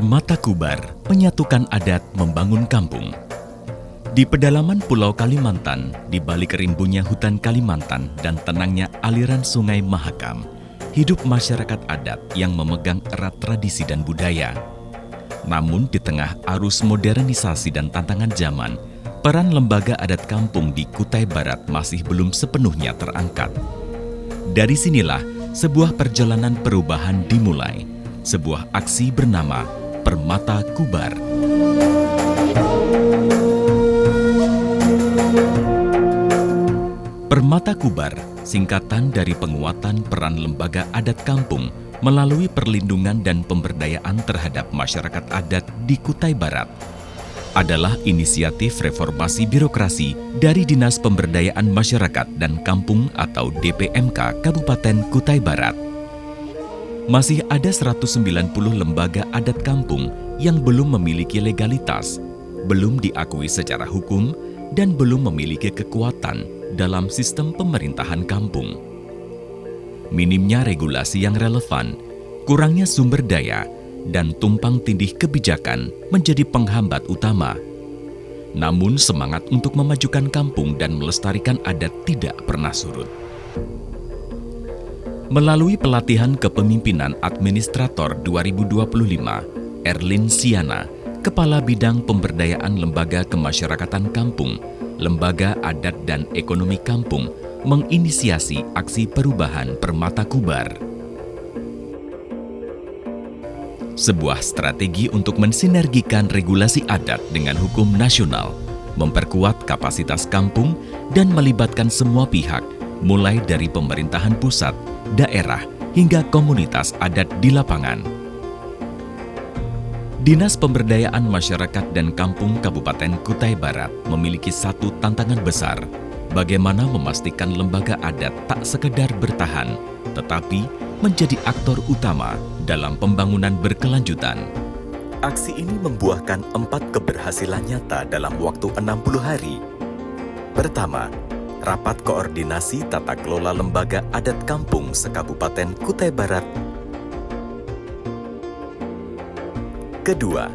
Permata Kubar menyatukan adat membangun kampung. Di pedalaman Pulau Kalimantan, di balik rimbunnya hutan Kalimantan dan tenangnya aliran sungai Mahakam, hidup masyarakat adat yang memegang erat tradisi dan budaya. Namun di tengah arus modernisasi dan tantangan zaman, peran lembaga adat kampung di Kutai Barat masih belum sepenuhnya terangkat. Dari sinilah sebuah perjalanan perubahan dimulai, sebuah aksi bernama Permata Kubar. Permata Kubar, singkatan dari penguatan peran lembaga adat kampung melalui perlindungan dan pemberdayaan terhadap masyarakat adat di Kutai Barat, adalah inisiatif reformasi birokrasi dari Dinas Pemberdayaan Masyarakat dan Kampung atau DPMK Kabupaten Kutai Barat. Masih ada 190 lembaga adat kampung yang belum memiliki legalitas, belum diakui secara hukum, dan belum memiliki kekuatan dalam sistem pemerintahan kampung. Minimnya regulasi yang relevan, kurangnya sumber daya, dan tumpang tindih kebijakan menjadi penghambat utama. Namun semangat untuk memajukan kampung dan melestarikan adat tidak pernah surut. Melalui pelatihan kepemimpinan administrator 2025, Erlin Siana, Kepala Bidang Pemberdayaan Lembaga Kemasyarakatan Kampung, Lembaga Adat dan Ekonomi Kampung, menginisiasi aksi perubahan Permata Kubar. Sebuah strategi untuk mensinergikan regulasi adat dengan hukum nasional, memperkuat kapasitas kampung, dan melibatkan semua pihak, mulai dari pemerintahan pusat, daerah, hingga komunitas adat di lapangan. Dinas Pemberdayaan Masyarakat dan Kampung Kabupaten Kutai Barat memiliki satu tantangan besar, bagaimana memastikan lembaga adat tak sekedar bertahan, tetapi menjadi aktor utama dalam pembangunan berkelanjutan. Aksi ini membuahkan 4 keberhasilan nyata dalam waktu 60 hari. Pertama, Rapat Koordinasi Tata Kelola Lembaga Adat Kampung se-Kabupaten Kutai Barat. Kedua,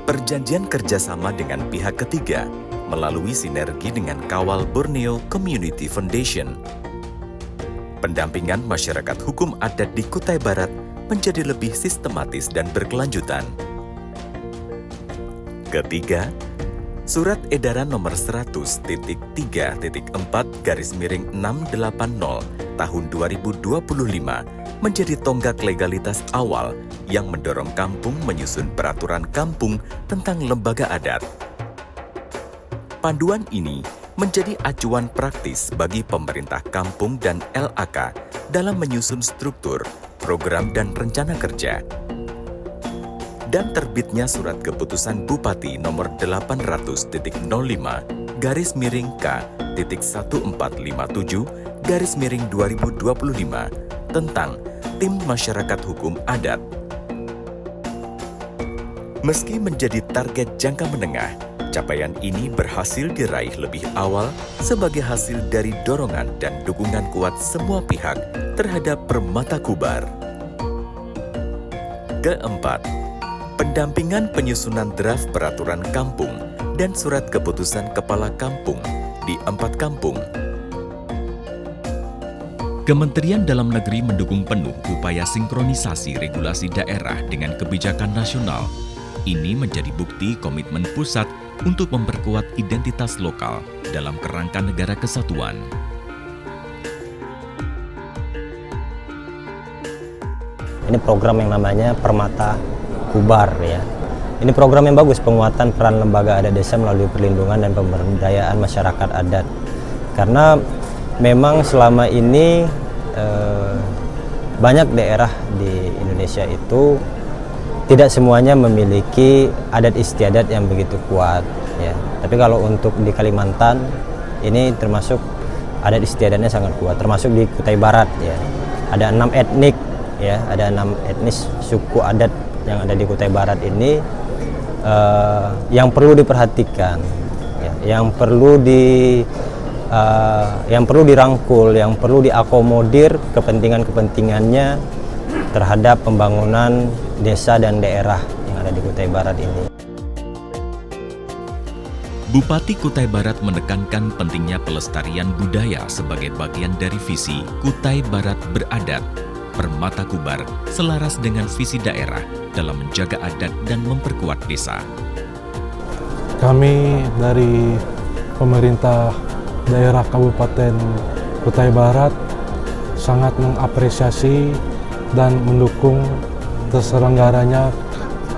perjanjian kerjasama dengan pihak ketiga melalui sinergi dengan Kawal Borneo Community Foundation. Pendampingan masyarakat hukum adat di Kutai Barat menjadi lebih sistematis dan berkelanjutan. Ketiga, Surat Edaran Nomor 100.3.4/680 tahun 2025 menjadi tonggak legalitas awal yang mendorong kampung menyusun peraturan kampung tentang lembaga adat. Panduan ini menjadi acuan praktis bagi pemerintah kampung dan LAK dalam menyusun struktur, program, dan rencana kerja. Dan terbitnya Surat Keputusan Bupati Nomor 800.005-K-1457-2025 tentang Tim Masyarakat Hukum Adat. Meski menjadi target jangka menengah, capaian ini berhasil diraih lebih awal sebagai hasil dari dorongan dan dukungan kuat semua pihak terhadap Permata Kubar. Keempat, pendampingan penyusunan draft peraturan kampung dan surat keputusan kepala kampung di 4 kampung. Kementerian Dalam Negeri mendukung penuh upaya sinkronisasi regulasi daerah dengan kebijakan nasional. Ini menjadi bukti komitmen pusat untuk memperkuat identitas lokal dalam kerangka negara kesatuan. Ini program yang namanya Permata Kubar ya. Ini program yang bagus, penguatan peran lembaga adat desa melalui perlindungan dan pemberdayaan masyarakat adat. Karena memang selama ini banyak daerah di Indonesia itu tidak semuanya memiliki adat istiadat yang begitu kuat ya. Tapi kalau untuk di Kalimantan ini termasuk adat istiadatnya sangat kuat, termasuk di Kutai Barat ya. Ada 6 etnik ya, ada 6 etnis suku adat yang ada di Kutai Barat ini yang perlu diperhatikan ya, yang perlu dirangkul, yang perlu diakomodir kepentingan-kepentingannya terhadap pembangunan desa dan daerah yang ada di Kutai Barat ini. Bupati Kutai Barat menekankan pentingnya pelestarian budaya sebagai bagian dari visi Kutai Barat Beradat. Permata Kubar selaras dengan visi daerah dalam menjaga adat dan memperkuat desa. Kami dari pemerintah daerah Kabupaten Kutai Barat sangat mengapresiasi dan mendukung terselenggaranya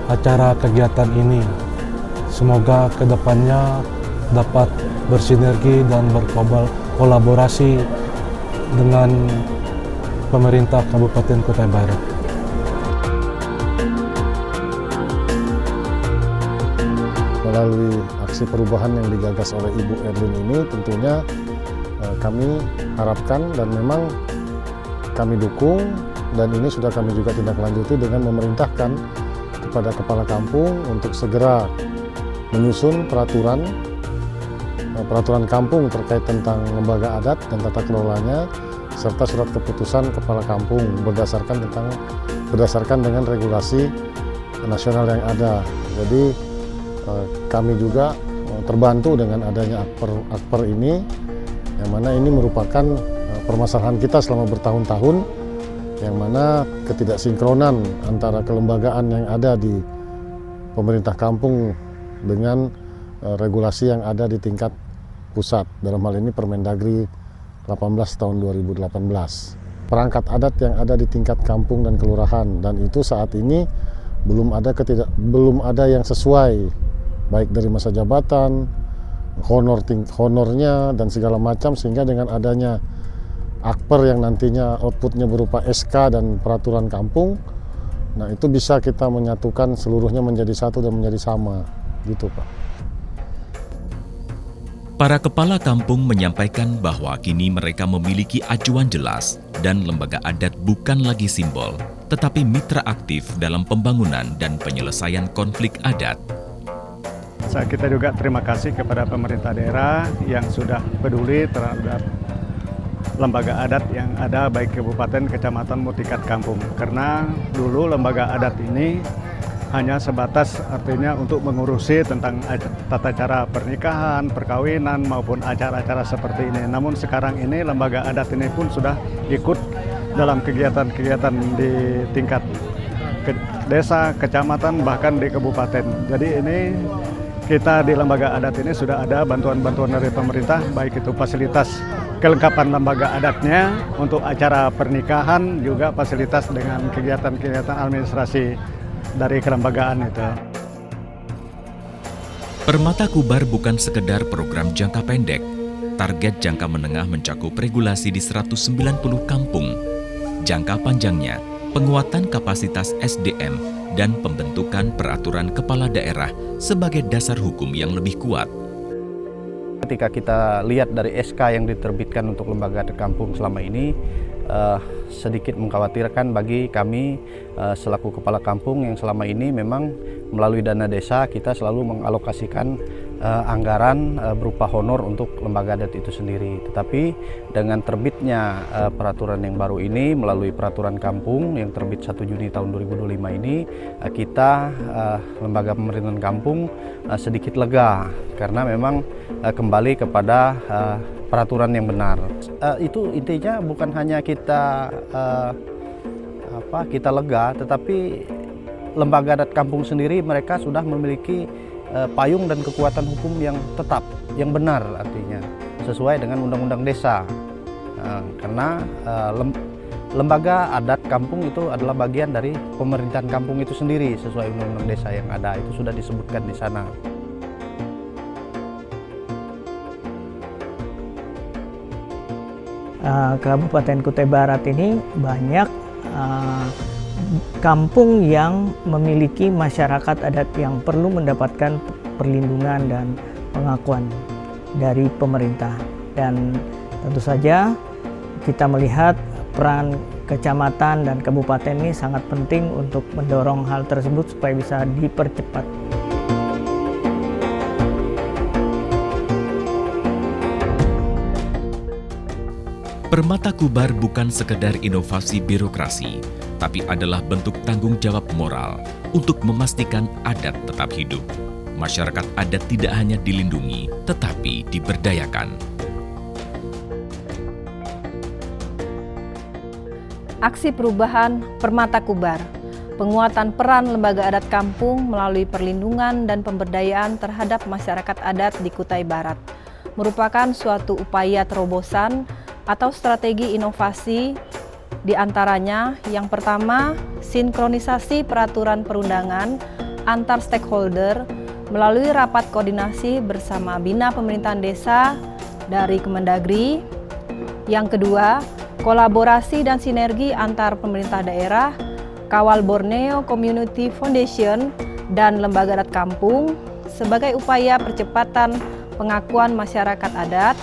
acara kegiatan ini. Semoga kedepannya dapat bersinergi dan berkolaborasi dengan pemerintah Kabupaten Kutai Barat. Melalui aksi perubahan yang digagas oleh Ibu Erlin ini tentunya kami harapkan dan memang kami dukung, dan ini sudah kami juga tindak lanjuti dengan memerintahkan kepada kepala kampung untuk segera menyusun peraturan kampung terkait tentang lembaga adat dan tata kelolanya, serta surat keputusan kepala kampung berdasarkan dengan regulasi nasional yang ada. Jadi kami juga terbantu dengan adanya akper ini, yang mana ini merupakan permasalahan kita selama bertahun-tahun, yang mana ketidaksinkronan antara kelembagaan yang ada di pemerintah kampung dengan regulasi yang ada di tingkat pusat, dalam hal ini Permendagri 18 tahun 2018. Perangkat adat yang ada di tingkat kampung dan kelurahan, dan itu saat ini belum ada yang sesuai, baik dari masa jabatan, honornya dan segala macam, sehingga dengan adanya akper yang nantinya outputnya berupa SK dan peraturan kampung, nah itu bisa kita menyatukan seluruhnya menjadi satu dan menjadi sama, gitu Pak. Para kepala kampung menyampaikan bahwa kini mereka memiliki acuan jelas dan lembaga adat bukan lagi simbol, tetapi mitra aktif dalam pembangunan dan penyelesaian konflik adat. Kita juga terima kasih kepada pemerintah daerah yang sudah peduli terhadap lembaga adat yang ada baik kabupaten, kecamatan maupun tingkat kampung. Karena dulu lembaga adat ini hanya sebatas artinya untuk mengurusi tentang tata cara pernikahan, perkawinan maupun acara-acara seperti ini. Namun sekarang ini lembaga adat ini pun sudah ikut dalam kegiatan-kegiatan di tingkat desa, kecamatan, bahkan di kabupaten. Jadi ini kita di lembaga adat ini sudah ada bantuan-bantuan dari pemerintah, baik itu fasilitas kelengkapan lembaga adatnya untuk acara pernikahan, juga fasilitas dengan kegiatan-kegiatan administrasi dari kelembagaan itu. Permata Kubar bukan sekedar program jangka pendek. Target jangka menengah mencakup regulasi di 190 kampung. Jangka panjangnya, penguatan kapasitas SDM dan pembentukan peraturan kepala daerah sebagai dasar hukum yang lebih kuat. Ketika kita lihat dari SK yang diterbitkan untuk lembaga adat kampung selama ini, sedikit mengkhawatirkan bagi kami selaku kepala kampung yang selama ini memang melalui dana desa kita selalu mengalokasikan anggaran berupa honor untuk lembaga adat itu sendiri. Tetapi dengan terbitnya peraturan yang baru ini melalui peraturan kampung yang terbit 1 Juni tahun 2025 ini, kita lembaga pemerintahan kampung sedikit lega karena memang kembali kepada peraturan yang benar. Itu intinya bukan hanya kita kita lega, tetapi lembaga adat kampung sendiri mereka sudah memiliki payung dan kekuatan hukum yang tetap, yang benar artinya sesuai dengan undang-undang desa. Karena lembaga adat kampung itu adalah bagian dari pemerintahan kampung itu sendiri sesuai undang-undang desa yang ada, itu sudah disebutkan di sana. Kabupaten Kutai Barat ini banyak kampung yang memiliki masyarakat adat yang perlu mendapatkan perlindungan dan pengakuan dari pemerintah. Dan tentu saja kita melihat peran kecamatan dan kabupaten ini sangat penting untuk mendorong hal tersebut supaya bisa dipercepat. Permata Kubar bukan sekedar inovasi birokrasi, tapi adalah bentuk tanggung jawab moral untuk memastikan adat tetap hidup. Masyarakat adat tidak hanya dilindungi, tetapi diberdayakan. Aksi perubahan Permata Kubar, penguatan peran lembaga adat kampung melalui perlindungan dan pemberdayaan terhadap masyarakat adat di Kutai Barat, merupakan suatu upaya terobosan atau strategi inovasi, di antaranya yang pertama, sinkronisasi peraturan perundangan antar stakeholder melalui rapat koordinasi bersama Bina Pemerintahan Desa dari Kemendagri. Yang kedua, kolaborasi dan sinergi antar pemerintah daerah, Kawal Borneo Community Foundation, dan lembaga adat kampung sebagai upaya percepatan pengakuan masyarakat adat.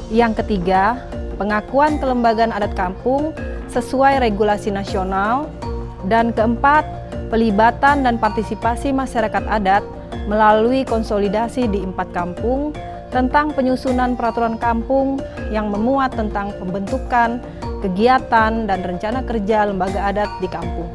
Yang ketiga, pengakuan kelembagaan adat kampung sesuai regulasi nasional. Dan keempat, pelibatan dan partisipasi masyarakat adat melalui konsolidasi di 4 kampung tentang penyusunan peraturan kampung yang memuat tentang pembentukan, kegiatan, dan rencana kerja lembaga adat di kampung.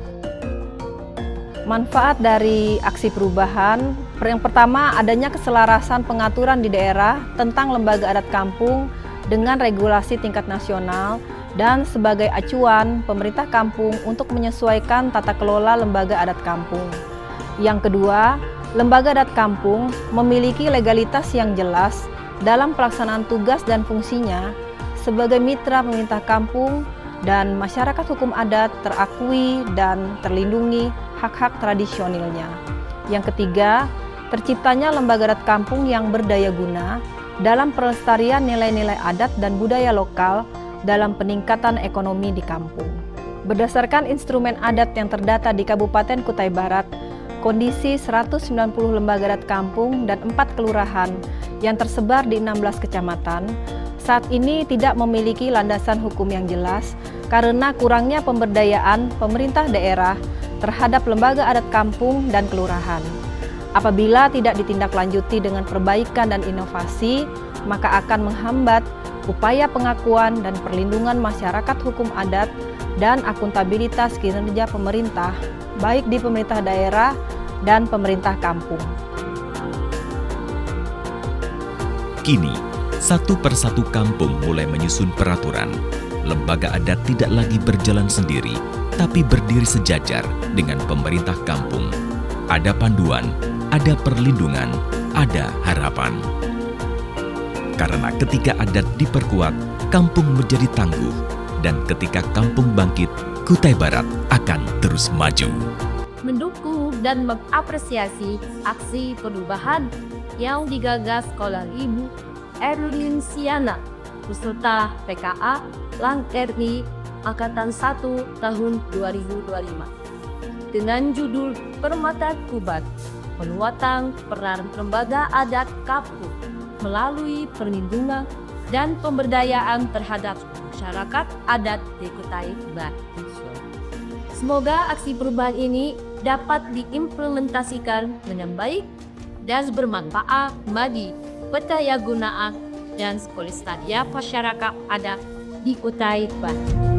Manfaat dari aksi perubahan, yang pertama adanya keselarasan pengaturan di daerah tentang lembaga adat kampung dengan regulasi tingkat nasional dan sebagai acuan pemerintah kampung untuk menyesuaikan tata kelola lembaga adat kampung. Yang kedua, lembaga adat kampung memiliki legalitas yang jelas dalam pelaksanaan tugas dan fungsinya sebagai mitra pemerintah kampung, dan masyarakat hukum adat terakui dan terlindungi hak-hak tradisionalnya. Yang ketiga, terciptanya lembaga adat kampung yang berdaya guna dalam pelestarian nilai-nilai adat dan budaya lokal dalam peningkatan ekonomi di kampung. Berdasarkan instrumen adat yang terdata di Kabupaten Kutai Barat, kondisi 190 lembaga adat kampung dan 4 kelurahan yang tersebar di 16 kecamatan saat ini tidak memiliki landasan hukum yang jelas karena kurangnya pemberdayaan pemerintah daerah terhadap lembaga adat kampung dan kelurahan. Apabila tidak ditindaklanjuti dengan perbaikan dan inovasi, maka akan menghambat upaya pengakuan dan perlindungan masyarakat hukum adat dan akuntabilitas kinerja pemerintah, baik di pemerintah daerah dan pemerintah kampung. Kini, satu persatu kampung mulai menyusun peraturan. Lembaga adat tidak lagi berjalan sendiri, tapi berdiri sejajar dengan pemerintah kampung. Ada panduan, ada perlindungan, ada harapan. Karena ketika adat diperkuat, kampung menjadi tangguh. Dan ketika kampung bangkit, Kutai Barat akan terus maju. Mendukung dan mengapresiasi aksi perubahan yang digagas oleh Ibu Erlin Siana, peserta PKA Langkerni Angkatan 1 tahun 2025. Dengan judul Permata Kubar, penguatan peran lembaga adat kampung melalui perlindungan dan pemberdayaan terhadap masyarakat adat di Kutai Barat. Semoga aksi perubahan ini dapat diimplementasikan dengan baik dan bermanfaat bagi pendayagunaan dan pelestarian masyarakat adat di Kutai Barat.